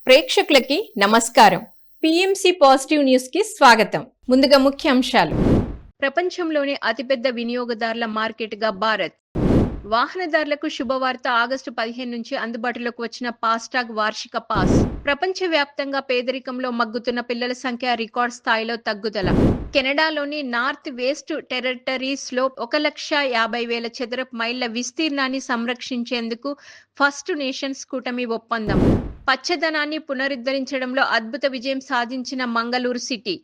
ప్రేక్షకులకి నమస్కారం. PMC positive news కి స్వాగతం. ముందుగా ముఖ్యాంశాలు. ప్రపంచంలోనే అతిపెద్ద వినియోగదారుల మార్కెట్ గా భారత్. వాహనదారులకు శుభవార్త. ఆగస్టు 15 నుంచి అందుబాటులోకి వచ్చిన ఫాస్టాగ్ వార్షిక పాస్. ప్రపంచవ్యాప్తంగా పేదరికంలో మగ్గుతున్న పిల్లల సంఖ్య రికార్డ్ స్థాయిలో తగ్గుదల. కెనడాలోని నార్త్ వెస్ట్ టెరిటరీస్ లో 1,50,000 చదరపు మైళ్ల విస్తీర్ణాన్ని సంరక్షించేందుకు ఫస్ట్ నేషన్స్ కూటమి ఒప్పందం. పచ్చదనాన్ని పునరుద్ధరించడంలో అద్భుత విజయం సాధించిన మంగళూరు సిటీ.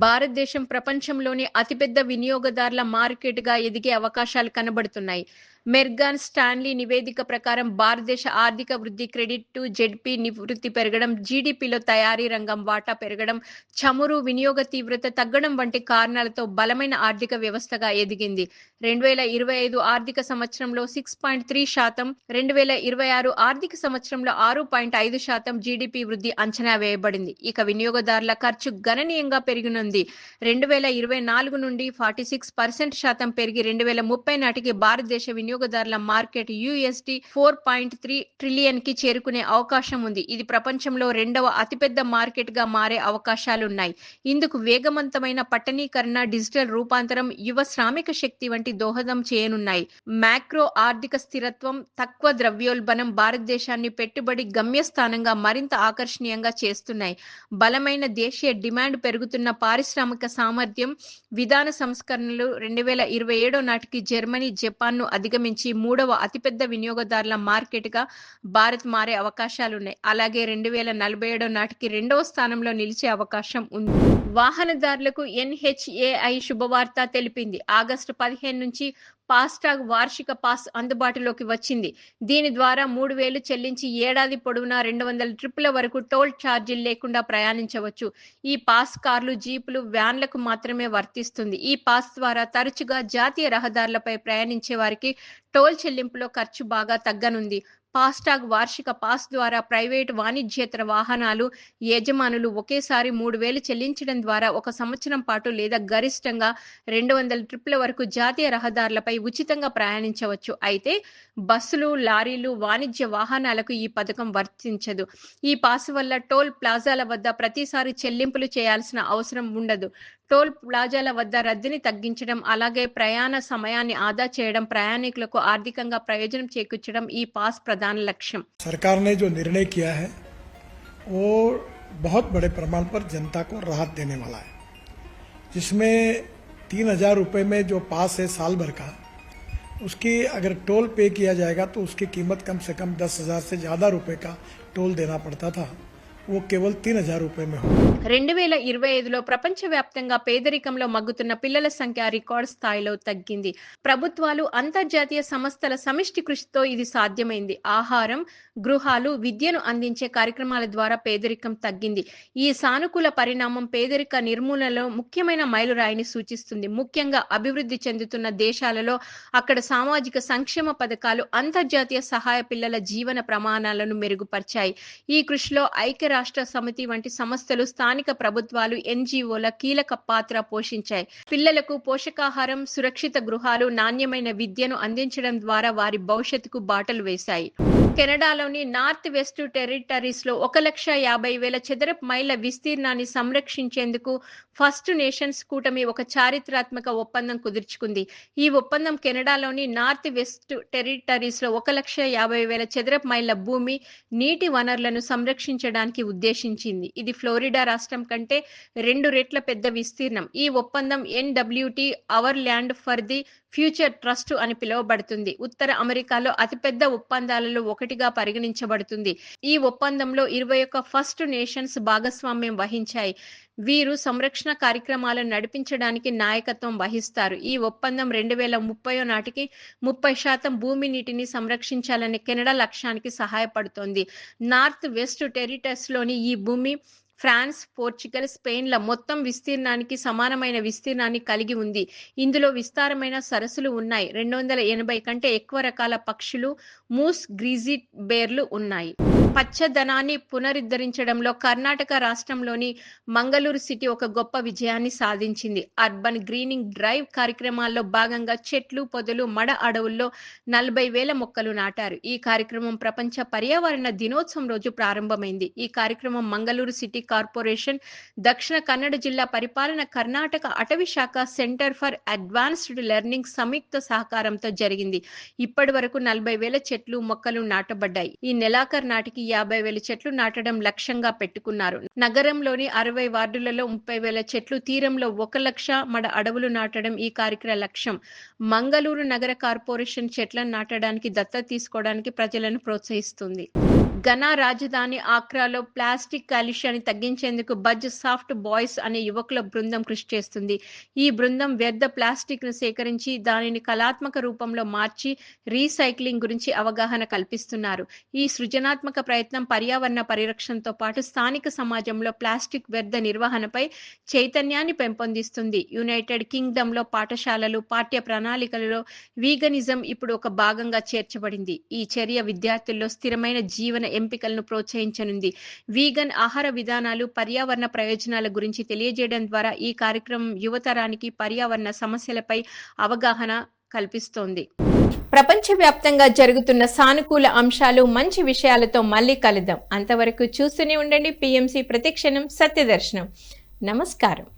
భారతదేశం ప్రపంచంలోని అతిపెద్ద వినియోగదారుల మార్కెట్ గా ఎదిగే అవకాశాలు కనబడుతున్నాయి. మెర్గాన్ స్టాన్లీ నివేదిక ప్రకారం భారతదేశ ఆర్థిక వృద్ధి, క్రెడిట్ టు జెడ్పీ నివృత్తి పెరగడం, జీడీపీలో తయారీ రంగం వాటా పెరగడం, చమురు వినియోగ తీవ్రత తగ్గడం వంటి కారణాలతో బలమైన ఆర్థిక వ్యవస్థగా ఎదిగింది. 2025 ఆర్థిక సంవత్సరంలో 6.3%, 2026 ఆర్థిక సంవత్సరంలో 6.5% జీడీపీ వృద్ధి అంచనా వేయబడింది. ఇక వినియోగదారుల ఖర్చు గణనీయంగా పెరిగినుంది. 2024 నుండి 46% పెరిగి 2030 నాటికి భారతదేశ వినియోగదారుల మార్కెట్ USD 4.3 ట్రిలియన్ కి చేరుకునే అవకాశం ఉంది. ఇది ప్రపంచంలో రెండవ అతిపెద్ద మార్కెట్ గా మారే అవకాశాలున్నాయి. ఇందుకు వేగవంతమైన పట్టణీకరణ, డిజిటల్ రూపాంతరం, యువ శ్రామిక శక్తి వంటి దోహదం చేయనున్నాయి. మ్యాక్రో ఆర్థిక స్థిరత్వం, తక్కువ ద్రవ్యోల్బణం భారతదేశాన్ని పెట్టుబడి గమ్యస్థానంగా మరింత ఆకర్షణీయంగా చేస్తున్నాయి. బలమైన దేశీయ డిమాండ్, పెరుగుతున్న పారిశ్రామిక సామర్థ్యం, విధాన సంస్కరణలు 2027 నాటికి జర్మనీ, జపాన్ను అధిగమించి మూడవ అతిపెద్ద వినియోగదారుల మార్కెట్ గా భారత్ మారే అవకాశాలున్నాయి. అలాగే 2047 నాటికి రెండవ స్థానంలో నిలిచే అవకాశం ఉంది. వాహనదారులకు NHAI శుభవార్త తెలిపింది. ఆగస్టు 15 నుంచి ఫాస్టాగ్ వార్షిక పాస్ అందుబాటులోకి వచ్చింది. దీని ద్వారా 3,000 చెల్లించి ఏడాది పొడవునా 200 ట్రిప్పుల వరకు టోల్ ఛార్జీలు లేకుండా ప్రయాణించవచ్చు. ఈ పాస్ కార్లు, జీపులు, వ్యాన్లకు మాత్రమే వర్తిస్తుంది. ఈ పాస్ ద్వారా తరచుగా జాతీయ రహదారులపై ప్రయాణించే వారికి టోల్ చెల్లింపులో ఖర్చు బాగా తగ్గనుంది. ఫాస్టాగ్ వార్షిక పాస్ ద్వారా ప్రైవేటు, వాణిజ్యేతర వాహనాలు యజమానులు ఒకేసారి 3,000 చెల్లించడం ద్వారా ఒక సంవత్సరం పాటు లేదా గరిష్టంగా 200 ట్రిప్పుల వరకు జాతీయ రహదారులపై ఉచితంగా ప్రయాణించవచ్చు. అయితే బస్సులు, లారీలు, వాణిజ్య వాహనాలకు ఈ పథకం వర్తించదు. ఈ పాస్ వల్ల టోల్ ప్లాజాల వద్ద ప్రతిసారి చెల్లింపులు చేయాల్సిన అవసరం ఉండదు. టోల్ ప్లాజాల వద్ద రద్దీని తగ్గించడం, అలాగే ప్రయాణ సమయాన్ని ఆదా చేయడం, ప్రయాణికులకు ఆర్థికంగా ప్రయోజనం చేకూర్చడం ఈ పాస్ ప్రధాన लक्ष्य। सरकार ने जो निर्णय किया है वो बहुत बड़े प्रमाण पर जनता को राहत देने वाला है, जिसमें 3,000 रुपये में जो पास है साल भर का, उसकी अगर टोल पे किया जाएगा तो उसकी कीमत कम से कम 10,000 से ज़्यादा रुपए का टोल देना पड़ता था, वो केवल 3,000 रुपये में हो। 2025లో ప్రపంచవ్యాప్తంగా పేదరికంలో మగ్గుతున్న పిల్లల సంఖ్య రికార్డ్ స్థాయిలో తగ్గింది. ప్రభుత్వాలు, అంతర్జాతీయ సంస్థల సమిష్టి కృషితో ఇది సాధ్యమైంది. ఆహారం, గృహాలు, విద్యను అందించే కార్యక్రమాల ద్వారా పేదరికం తగ్గింది. ఈ సానుకూల పరిణామం పేదరిక నిర్మూలనలో ముఖ్యమైన మైలురాయిని సూచిస్తుంది. ముఖ్యంగా అభివృద్ధి చెందుతున్న దేశాలలో అక్కడ సామాజిక సంక్షేమ పథకాలు అంతర్జాతీయ సహాయ పిల్లల జీవన ప్రమాణాలను మెరుగుపరిచాయి. ఈ కృషిలో ఐక్యరాష్ట్ర సమితి వంటి సంస్థలు, స్థానిక ప్రభుత్వాలు, NGOల కీలక పాత్ర పోషించాయి. పిల్లలకు పోషకాహారం, సురక్షిత గృహాలు, నాణ్యమైన విద్యను అందించడం ద్వారా వారి భవిష్యత్తుకు బాటలు వేశాయి. కెనడాలోని నార్త్ వెస్ట్ టెరిటరీస్ లో 1,50,000 చదరపు మైళ్ల విస్తీర్ణాన్ని సంరక్షించేందుకు ఫస్ట్ నేషన్స్ కూటమి ఒక చారిత్రాత్మక ఒప్పందం కుదుర్చుకుంది. ఈ ఒప్పందం కెనడాలోని నార్త్ వెస్ట్ టెరిటరీస్ లో 1,50,000 చదరపు మైళ్ల భూమి, నీటి వనరులను సంరక్షించడానికి ఉద్దేశించింది. ఇది ఫ్లోరిడా రాష్ట్రం కంటే 2 రెట్ల పెద్ద విస్తీర్ణం. ఈ ఒప్పందం NWT our land for the future trust అని పిలువబడుతుంది. ఉత్తర అమెరికాలో అతిపెద్ద ఒప్పందాలలో ఒకటిగా పరిగణించబడుతుంది. ఈ ఒప్పందంలో 21 ఫస్ట్ నేషన్స్ భాగస్వామ్యం వహించాయి. వీరు సంరక్షణ కార్యక్రమాలను నడిపించడానికి నాయకత్వం వహిస్తారు. ఈ ఒప్పందం 2030 నాటికి 30% భూమి నీటిని సంరక్షించాలనే కెనడా లక్ష్యానికి సహాయపడుతోంది. నార్త్ వెస్ట్ టెరిటరీస్ లోని ఈ భూమి ఫ్రాన్స్, పోర్చుగల్, స్పెయిన్ల మొత్తం విస్తీర్ణానికి సమానమైన విస్తీర్ణాన్ని కలిగి ఉంది. ఇందులో విస్తారమైన సరస్సులు ఉన్నాయి. 280 కంటే ఎక్కువ రకాల పక్షులు, మూస్, గ్రీజీ బేర్లు ఉన్నాయి. పచ్చదనాన్ని పునరుద్ధరించడంలో కర్ణాటక రాష్ట్రంలోని మంగళూరు సిటీ ఒక గొప్ప విజయాన్ని సాధించింది. అర్బన్ గ్రీనింగ్ డ్రైవ్ కార్యక్రమాల్లో భాగంగా చెట్లు, పొదలు, మడ అడవుల్లో 40,000 మొక్కలు నాటారు. ఈ కార్యక్రమం ప్రపంచ పర్యావరణ దినోత్సవం రోజు ప్రారంభమైంది. ఈ కార్యక్రమం మంగళూరు సిటీ కార్పొరేషన్, దక్షిణ కన్నడ జిల్లా పరిపాలన, కర్ణాటక అటవీ శాఖ, సెంటర్ ఫర్ అడ్వాన్స్డ్ లెర్నింగ్ సంయుక్త సహకారంతో జరిగింది. ఇప్పటి వరకు 40,000 చెట్లు, మొక్కలు నాటబడ్డాయి. ఈ నెలాఖరు నాటికి 50,000 చెట్లు నాటడం లక్ష్యంగా పెట్టుకున్నారు. నగరంలోని 60 వార్డులలో 30,000 చెట్లు, తీరంలో 1,00,000 మడ అడవులు నాటడం ఈ కార్యక్రమ లక్ష్యం. మంగళూరు నగర కార్పొరేషన్ చెట్లను నాటడానికి, దత్తత తీసుకోవడానికి ప్రజలను ప్రోత్సహిస్తుంది. ఘనా రాజధాని ఆక్రాలో ప్లాస్టిక్ కాలుష్యాన్ని తగ్గించేందుకు బజ్ సాఫ్ట్ బాయ్స్ అనే యువకుల బృందం కృషి చేస్తుంది. ఈ బృందం వ్యర్థ ప్లాస్టిక్ ను సేకరించి దానిని కళాత్మక రూపంలో మార్చి రీసైక్లింగ్ గురించి అవగాహన కల్పిస్తున్నారు. ఈ సృజనాత్మక ప్రయత్నం పర్యావరణ పరిరక్షణతో పాటు స్థానిక సమాజంలో ప్లాస్టిక్ వ్యర్థ నిర్వహణపై చైతన్యాన్ని పెంపొందిస్తుంది. యునైటెడ్ కింగ్డమ్లో పాఠశాలలు, పాఠ్య ప్రణాళికలలో వీగనిజం ఇప్పుడు ఒక భాగంగా చేర్చబడింది. ఈ చర్య విద్యార్థుల్లో స్థిరమైన జీవన ఎంపికలను ప్రోత్సహించనుంది. వీగన్ ఆహార విధానాలు, పర్యావరణ ప్రయోజనాల గురించి తెలియజేయడం ద్వారా ఈ కార్యక్రమం యువతరానికి పర్యావరణ సమస్యలపై అవగాహన కల్పిస్తోంది. ప్రపంచవ్యాప్తంగా జరుగుతున్న సానుకూల అంశాలు, మంచి విషయాలతో మళ్ళీ కలుద్దాం. అంతవరకు చూస్తూనే ఉండండి PMC ప్రతిక్షణం సత్యదర్శనం. నమస్కారం.